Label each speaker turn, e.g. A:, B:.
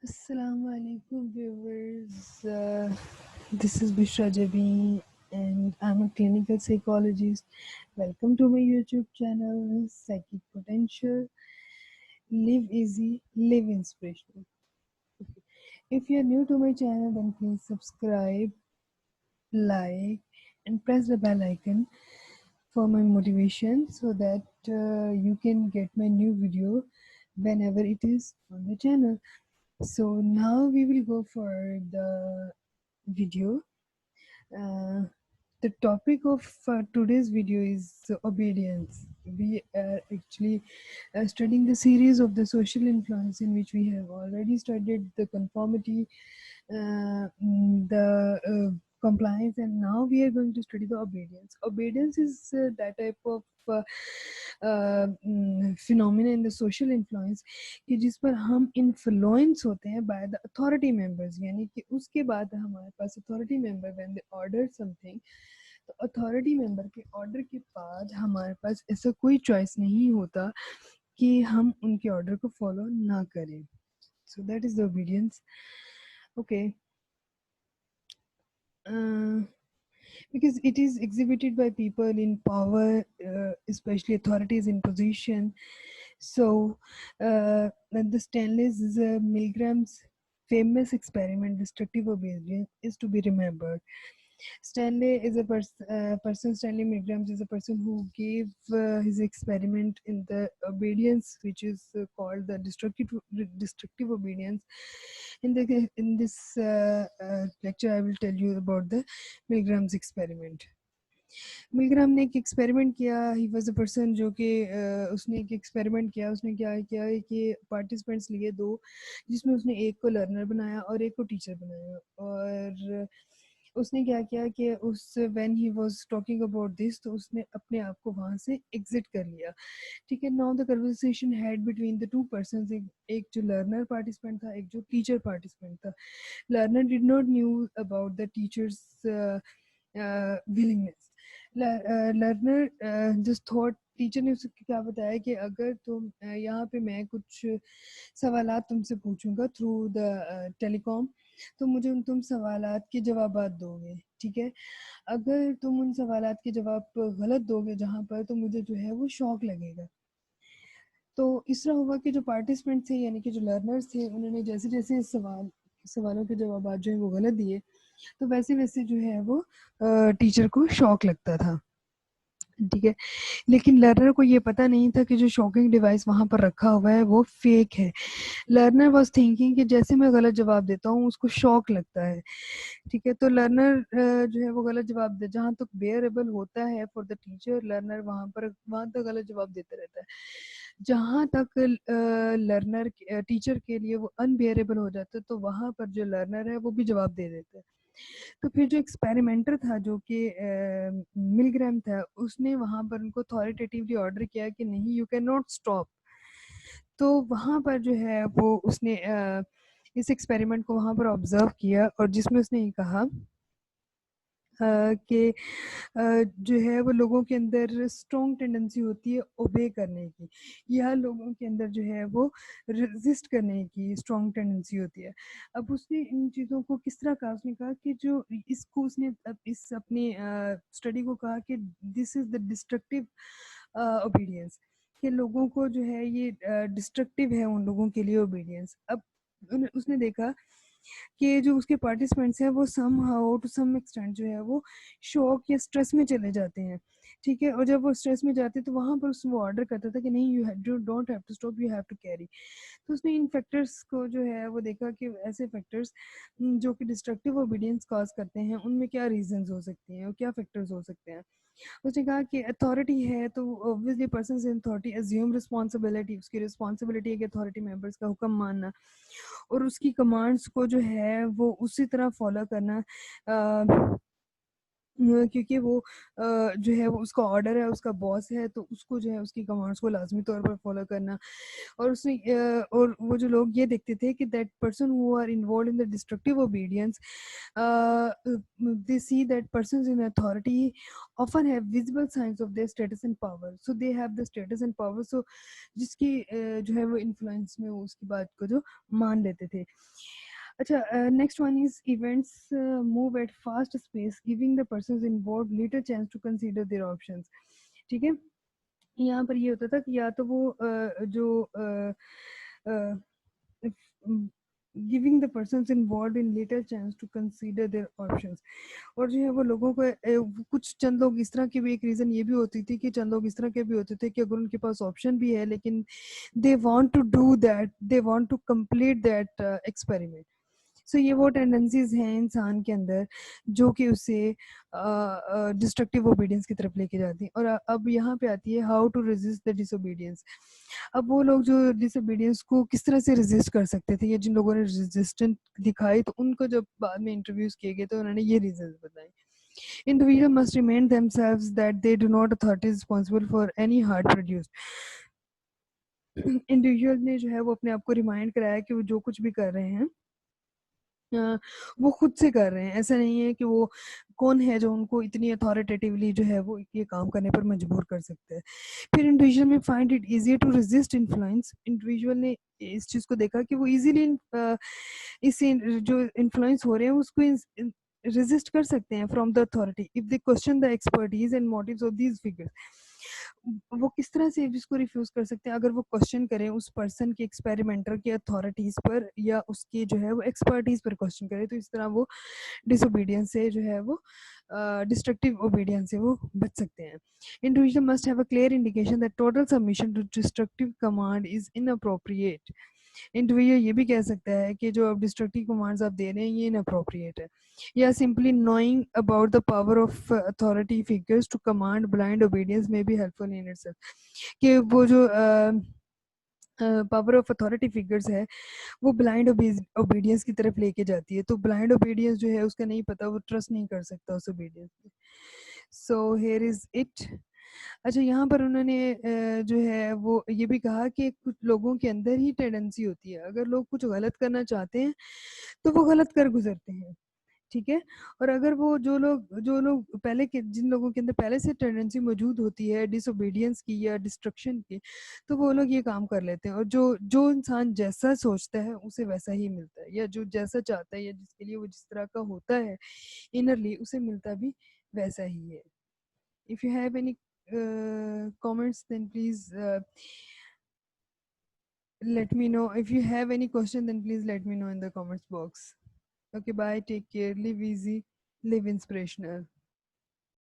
A: Assalamu alaikum viewers. This is Bishra Jabi and I'm a clinical psychologist. Welcome to my YouTube channel, Psychic Potential. Live easy, live inspirational. If you're new to my channel, then please subscribe, like, and press the bell icon for my motivation so that you can get my new video whenever it is on the channel. So now we will go for the video. Uh, the topic of today's video is obedience. We are actually studying the series of the social influence in which we have already studied the conformity, the compliance, and now we are going to study the obedience. Obedience is that type of phenomena in the social influence कि जिस पर हम influence होते हैं by the authority members, यानी कि उसके बाद हमारे पास authority member when they order something, तो अथॉरिटी मेंबर के ऑर्डर के बाद हमारे पास ऐसा कोई चॉइस नहीं होता कि हम उनके ऑर्डर को फॉलो ना करें. So that is the obedience. Okay. Because it is exhibited by people in power, especially authorities in position. So, the Stanley's Milgram's famous experiment, destructive obedience, is to be remembered. Stanley is a person. Stanley Milgram is a person who gave his experiment in the obedience, which is called the destructive obedience. In this lecture, I will tell you about the Milgram's experiment. मिलग्राम ने एक experiment किया. He was a person जो कि उसने एक experiment किया. उसने क्या किया है कि पार्टिसिपेंट्स लिए दो, जिसमें उसने एक को लर्नर बनाया और एक को टीचर बनाया. और उसने क्या किया कि उस when he was talking about this, तो उसने अपने आप को वहां से एग्जिट कर लिया. ठीक है. Now the conversation had between the two persons. एक जो लर्नर पार्टिसिपेंट था, एक जो टीचर पार्टिसिपेंट था. Learner did not knew about the teachers willingness. Learner just thought, teacher ने उसे क्या बताया कि अगर तुम यहाँ पे मैं कुछ सवालात तुमसे पूछूंगा थ्रू द टेलीकॉम, तो मुझे तुम सवालात के जवाबात दोगे. ठीक है. अगर तुम उन सवालात के जवाब गलत दोगे जहाँ पर, तो मुझे जो है वो शौक लगेगा. तो इस तरह हुआ कि जो पार्टिसिपेंट थे, यानी कि जो लर्नर्स थे, उन्होंने जैसे जैसे सवालों के जवाब जो है वो गलत दिए, तो वैसे वैसे जो है वो टीचर को शौक लगता था. ठीक है. लेकिन लर्नर को ये पता नहीं था कि जो शॉकिंग डिवाइस वहां पर रखा हुआ है वो फेक है. लर्नर वाज थिंकिंग कि जैसे मैं गलत जवाब देता हूँ उसको शौक लगता है. ठीक है. तो लर्नर जो है वो गलत जवाब दे, जहाँ तक बेयरेबल होता है फॉर द टीचर, लर्नर वहां तक गलत जवाब देता रहता है. जहाँ तक लर्नर टीचर के लिए वो अनबेयरेबल हो जाता है, तो वहां पर जो लर्नर है वो भी जवाब दे देता है. तो फिर जो एक्सपेरिमेंटर था, जो कि मिलग्राम था, उसने वहां पर उनको अथॉरिटेटिवली ऑर्डर किया कि नहीं, यू कैन नॉट स्टॉप. तो वहां पर जो है वो उसने इस एक्सपेरिमेंट को वहां पर ऑब्जर्व किया, और जिसमें उसने ये कहा कि जो है वो लोगों के अंदर स्ट्रॉन्ग टेंडेंसी होती है ओबे करने की, या लोगों के अंदर जो है वो रेजिस्ट करने की स्ट्रॉन्ग टेंडेंसी होती है. अब उसने इन चीज़ों को किस तरह कहा. उसने कहा कि जो इसको उसने इस अपने स्टडी को कहा कि this is the destructive obedience, कि लोगों को जो है ये डिस्ट्रक्टिव है उन लोगों के लिए ओबीडियंस. अब उसने देखा कि जो उसके पार्टिसिपेंट्स हैं वो somehow to some extent जो है वो शॉक या स्ट्रेस में चले जाते हैं. ठीक है. और जब वो स्ट्रेस में जाते हैं तो वहां पर वो ऑर्डर करता था कि नहीं, you don't have to stop, you have to carry. तो उसने इन फैक्टर्स को जो है वो देखा कि ऐसे फैक्टर्स जो कि डिस्ट्रक्टिव ओबीडियंस कॉज करते हैं, उनमें क्या रीजंस हो सकते हैं और क्या फैक्टर्स हो सकते हैं. उसने कहा कि अथॉरिटी है तो obviously person in authority assume responsibility. उसकी रिस्पॉन्सिबिलिटी है कि अथॉरिटी मेंबर्स का हुक्म मानना और उसकी कमांड्स को जो है वो उसी तरह फॉलो करना. क्योंकि वो जो है वो उसका ऑर्डर है, उसका बॉस है, तो उसको जो है उसकी कमांड्स को लाज़मी तौर पर फ़ॉलो करना। और उसमें और वो जो लोग ये देखते थे कि that person who are involved in the destructive obedience, they see that persons in authority often have visible signs of their status and power, so they have the status and power, so जिसकी जो है वो influence में वो उसकी बात को जो मान लेते थे। अच्छा, next one is events move at fast space giving the persons involved little chance to consider their options. ठीक है, यहाँ पर ये होता था कि या तो वो giving the persons involved in little chance to consider their options. और जो है वो लोगों को कुछ चंद लोग इस तरह की भी एक रीज़न ये भी होती थी कि चंद लोग इस तरह के भी होते थे कि अगर उनके पास ऑप्शन भी है लेकिन they want to do that, they want to complete that experiment. So ये वो टेंडेंसीज हैं इंसान के अंदर जो कि उसे डिस्ट्रक्टिव ओबीडियंस की तरफ लेके जाती हैं। और अब यहाँ पे आती है how to resist the disobedience. अब वो लोग जो डिसोबीडियंस को किस तरह से रेजिस्ट कर सकते थे, या जिन लोगों ने रेजिस्टेंस दिखाई तो उनको जब बाद में इंटरव्यूज किए गए तो उन्होंने ये रीजन बताए। Individual must remind themselves that they do not authority responsible for any hard produced। Individual ने जो है वो अपने आप को रिमाइंड कराया कि वो जो कुछ भी कर रहे हैं वो खुद से कर रहे हैं। ऐसा नहीं है कि वो कौन है जो उनको इतनी अथॉरिटेटिवली जो है वो ये काम करने पर मजबूर कर सकते हैं। फिर इंडिविजुअल में find it easier to resist influence. Individual ने इस चीज़ को देखा कि वो इजीली इससे जो इन्फ्लुएंस हो रहे हैं उसको रेजिस्ट कर सकते हैं from the authority if they question the expertise and motives of these figures. वो किस तरह से इसको रिफ्यूज कर सकते हैं अगर वो क्वेश्चन करें उस पर्सन के एक्सपेरिमेंटर के अथॉरिटीज पर या उसके जो है वो एक्सपर्टीज पर क्वेश्चन करें, तो इस तरह वो डिसोबीडियंस से जो है वो डिस्ट्रक्टिव ओबीडियंस से वो बच सकते हैं। Individual must have a clear indication that total submission to destructive command is inappropriate. Individual ये भी कह सकता है कि जो आप डिस्ट्रक्टिव कमांड्स आप दे रहे हैं ये इनअप्रोप्रिएट है, या simply knowing about the power of authority figures to command blind obedience may be helpful in itself. कि वो जो पावर ऑफ अथॉरिटी फिगर्स है वो ब्लाइंड ओबीडियंस की तरफ लेके जाती है, तो ब्लाइंड ओबीडियंस जो है उसका नहीं पता, वो ट्रस्ट नहीं कर सकता उस ओबीडियंस पे। So here is it. अच्छा, यहाँ पर उन्होंने जो है वो ये भी कहा कि कुछ लोगों के अंदर ही टेंडेंसी होती है, अगर लोग कुछ गलत करना चाहते हैं तो वो गलत कर गुजरते हैं। ठीक है, और अगर वो जो लोग पहले के जिन लोगों के अंदर पहले से टेंडेंसी मौजूद होती है डिसोबीडियंस की या डिस्ट्रक्शन की, तो वो लोग ये काम कर लेते हैं। और जो जो इंसान जैसा सोचता है उसे वैसा ही मिलता है, या जो जैसा चाहता है या जिसके लिए वो जिस तरह का होता है इनरली उसे मिलता भी वैसा ही है। If you have any comments, then please let me know. If you have any question, then please let me know in the comments box. Okay, bye. Take care. Live easy. Live inspirational.